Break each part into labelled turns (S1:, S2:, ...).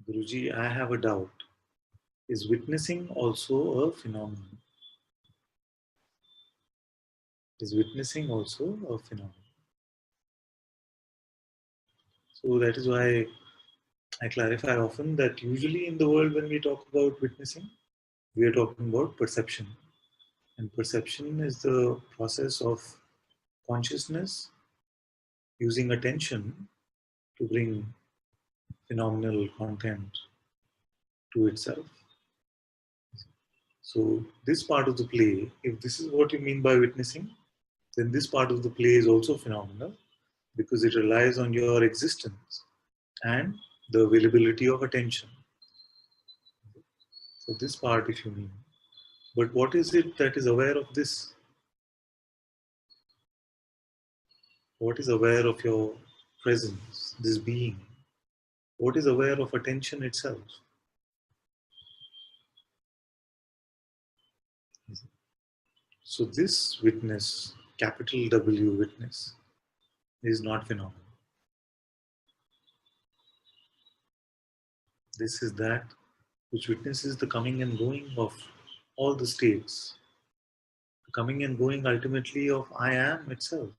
S1: Guruji, I have a doubt. Is witnessing also a phenomenon? Is witnessing also a phenomenon? So that is why I clarify often that usually in the world when we talk about witnessing, we are talking about perception. And perception is the process of consciousness using attention to bring phenomenal content to itself. So this part of the play, if this is what you mean by witnessing, then this part of the play is also phenomenal because it relies on your existence and the availability of attention. So this part, if you mean. But what is it that is aware of this? What is aware of your presence, this being? What is aware of attention itself? So this witness, capital W witness, is not phenomenal. This is that which witnesses the coming and going of all the states, the coming and going ultimately of I am itself,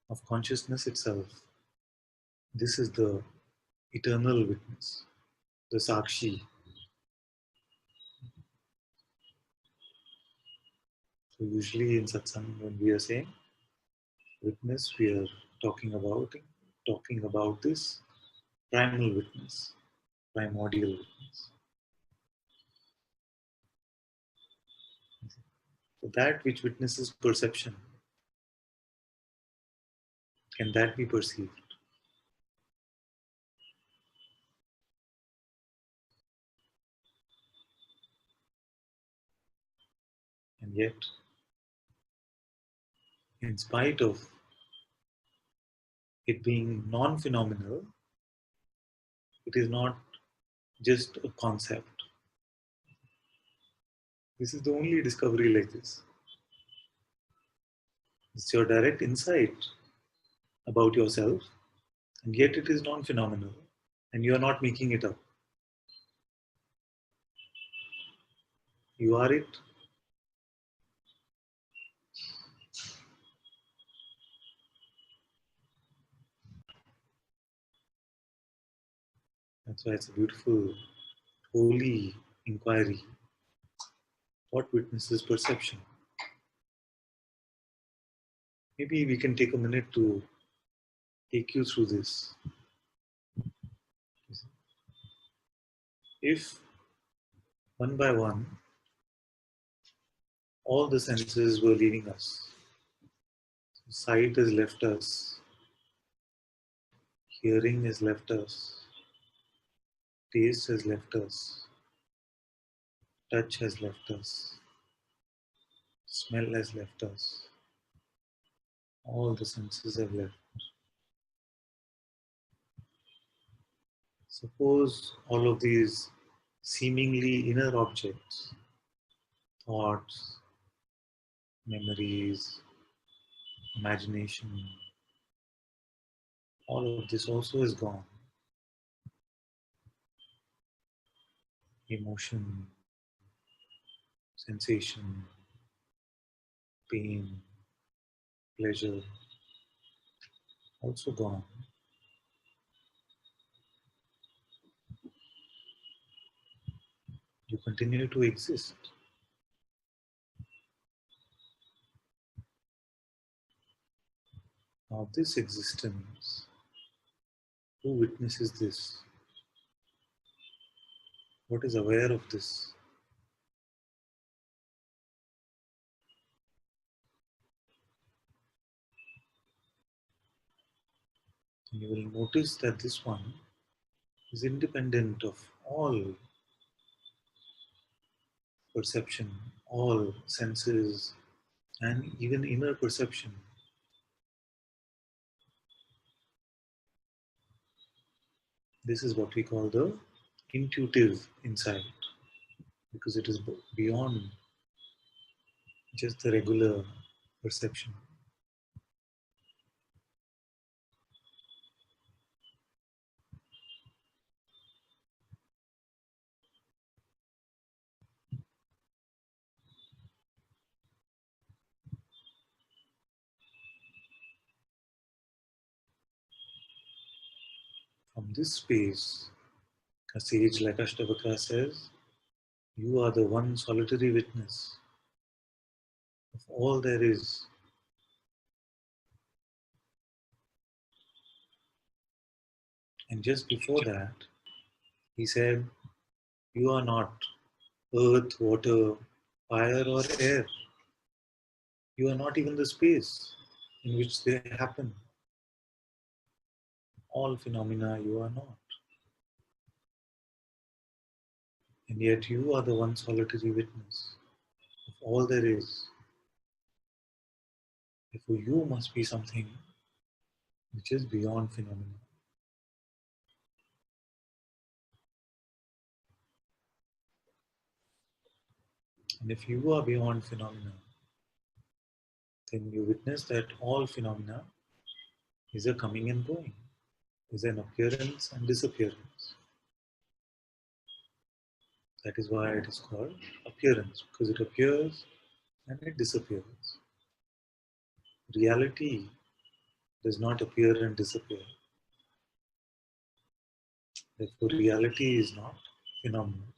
S1: of consciousness itself. This is the eternal witness, the Sakshi. So usually in Satsang, when we are saying witness, we are talking about this primal witness, primordial witness. So that which witnesses perception, can that be perceived? And yet, in spite of it being non-phenomenal, it is not just a concept. This is the only discovery like this. It's your direct insight about yourself, and yet it is non-phenomenal, and you are not making it up. You are it. That's why it's a beautiful, holy inquiry. What witnesses perception? Maybe we can take a minute to take you through this. If one by one, all the senses were leaving us, sight has left us, hearing has left us, taste has left us, touch has left us, smell has left us, all the senses have left. Suppose all of these seemingly inner objects, thoughts, memories, imagination, all of this also is gone. Emotion, sensation, pain, pleasure, also gone. You continue to exist. Now this existence, who witnesses this? What is aware of this? And you will notice that this one is independent of all perception, all senses, and even inner perception. This is what we call the intuitive insight, because it is beyond just the regular perception. From this space, a sage like Ashtavakra says, you are the one solitary witness of all there is. And just before that, he said, you are not earth, water, fire, or air. You are not even the space in which they happen. All phenomena you are not. And yet you are the one solitary witness of all there is. Therefore, you must be something which is beyond phenomena. And if you are beyond phenomena, then you witness that all phenomena is a coming and going, is an appearance and disappearance. That is why it is called appearance, because it appears and it disappears. Reality does not appear and disappear. Therefore, reality is not phenomenal.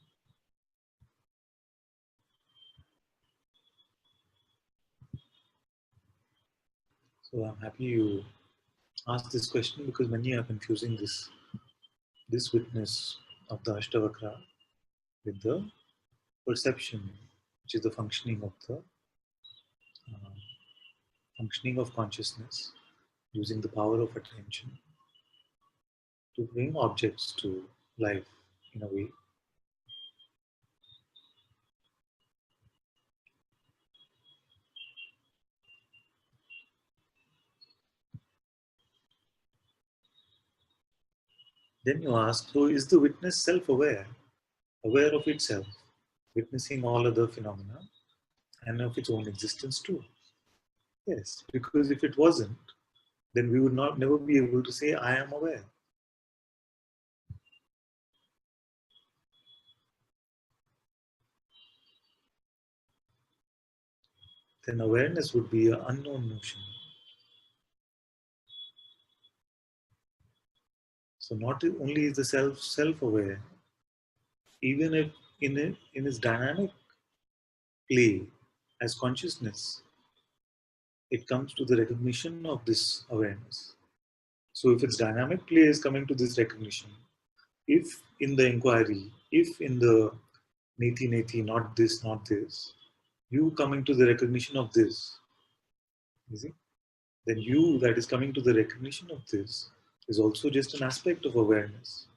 S1: So I'm happy you asked this question because many are confusing this witness of the Ashtavakra with the perception, which is the functioning of consciousness using the power of attention to bring objects to life in a way. Then you ask, so is the witness self-aware, aware of itself, witnessing all other phenomena and of its own existence too? Yes, because if it wasn't, then we would never be able to say, I am aware. Then awareness would be an unknown notion. So not only is the self-aware, even if in its dynamic play as consciousness, it comes to the recognition of this awareness. So if its dynamic play is coming to this recognition, if in the inquiry, if in the neti neti, not this, not this, you coming to the recognition of this, you see, then you that is coming to the recognition of this is also just an aspect of awareness.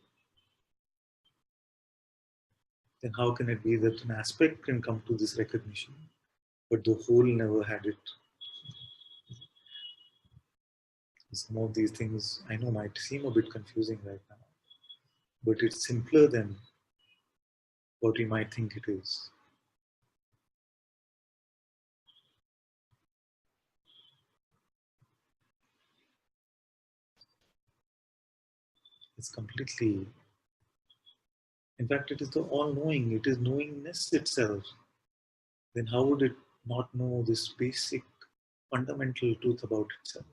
S1: Then how can it be that an aspect can come to this recognition, but the whole never had it? Some of these things I know might seem a bit confusing right now, but it's simpler than what we might think it is. It's completely, in fact, it is the all-knowing, it is knowingness itself. Then how would it not know this basic fundamental truth about itself?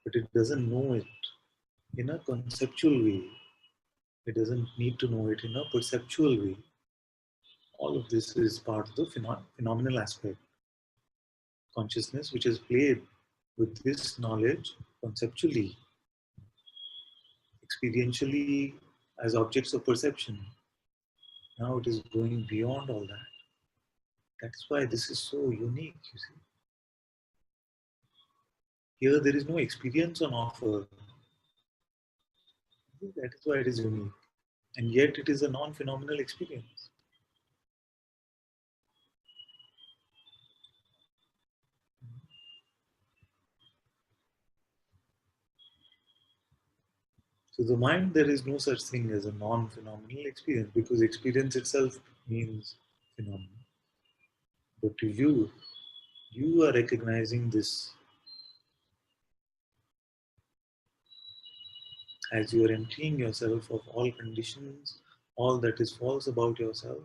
S1: But it doesn't know it in a conceptual way. It doesn't need to know it in a perceptual way. All of this is part of the phenomenal aspect. Consciousness which is played with this knowledge conceptually, experientially as objects of perception. Now it is going beyond all that. That's why this is so unique, you see. Here there is no experience on offer. That is why it is unique. And yet it is a non-phenomenal experience. So the mind, there is no such thing as a non-phenomenal experience because experience itself means phenomenon. But to you are recognizing this as you are emptying yourself of all conditions, all that is false about yourself.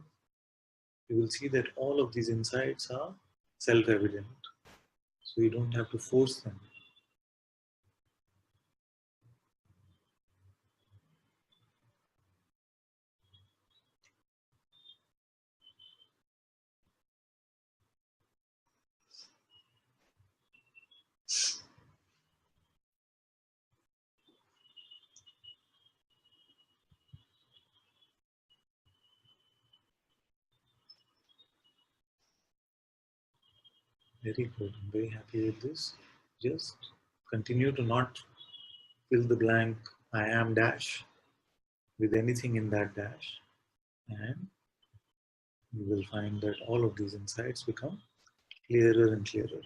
S1: You will see that all of these insights are self-evident. So you don't have to force them. Very good. I'm very happy with this. Just continue to not fill the blank I am dash with anything in that dash, and you will find that all of these insights become clearer and clearer.